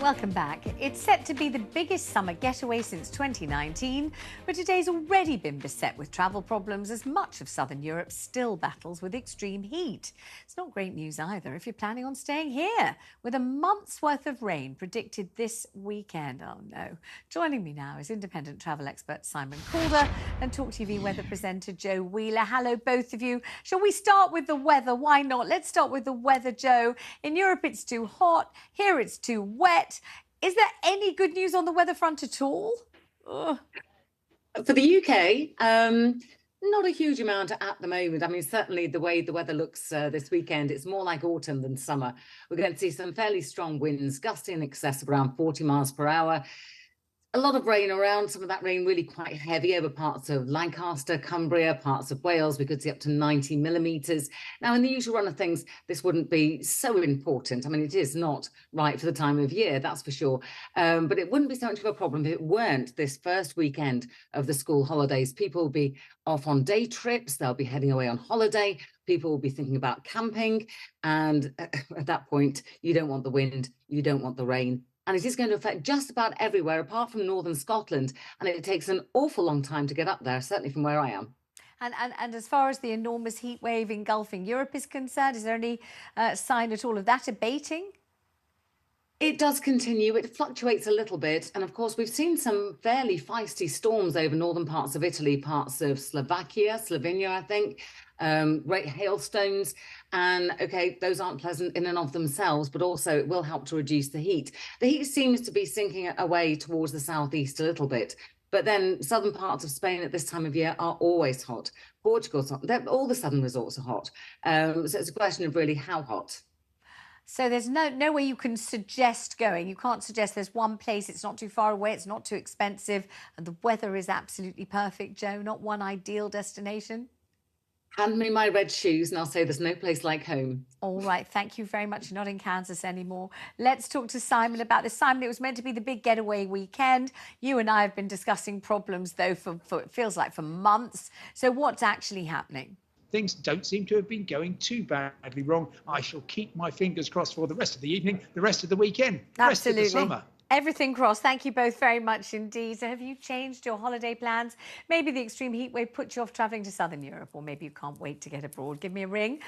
Welcome back. It's set to be the biggest summer getaway since 2019, but today's already been beset with travel problems as much of southern Europe still battles with extreme heat. It's not great news either if you're planning on staying here, with a month's worth of rain predicted this weekend. Oh no. Joining me now is independent travel expert Simon Calder and Talk TV weather presenter Joe Wheeler. Hello, both of you. Shall we start with the weather? Why not? Let's start with the weather, Joe. In Europe, it's too hot. Here, it's too wet. Is there any good news on the weather front at all? Ugh. For the UK, not a huge amount at the moment. I mean, certainly the way the weather looks this weekend, it's more like autumn than summer. We're going to see some fairly strong winds, gusting in excess of around 40 miles per hour. A lot of rain around, some of that rain really quite heavy over parts of Lancaster, Cumbria, parts of Wales. We could see up to 90 millimetres. Now, in the usual run of things, this wouldn't be so important. I mean, it is not right for the time of year, that's for sure. But it wouldn't be so much of a problem if it weren't this first weekend of the school holidays. People will be off on day trips. They'll be heading away on holiday. People will be thinking about camping. And at that point, you don't want the wind. You don't want the rain. And it is going to affect just about everywhere, apart from northern Scotland. And it takes an awful long time to get up there, certainly from where I am. And as far as the enormous heat wave engulfing Europe is concerned, is there any sign at all of that abating? It does continue. It fluctuates a little bit. And of course, we've seen some fairly feisty storms over northern parts of Italy, parts of Slovenia, I think, great hailstones. And okay, those aren't pleasant in and of themselves, but also it will help to reduce the heat. The heat seems to be sinking away towards the southeast a little bit. But then southern parts of Spain at this time of year are always hot. Portugal's hot. All the southern resorts are hot. So it's a question of really how hot. So there's no way you can suggest going. You can't suggest there's one place, it's not too far away, it's not too expensive, and the weather is absolutely perfect, Joe. Not one ideal destination? Hand me my red shoes and I'll say there's no place like home. All right, thank you very much. You're not in Kansas anymore. Let's talk to Simon about this. Simon, it was meant to be the big getaway weekend. You and I have been discussing problems, though, for it feels like for months. So what's actually happening? Things don't seem to have been going too badly wrong. I shall keep my fingers crossed for the rest of the evening, the rest of the weekend, the rest of the summer. Everything crossed. Thank you both very much indeed. So have you changed your holiday plans? Maybe the extreme heat wave put you off travelling to southern Europe, or maybe you can't wait to get abroad. Give me a ring.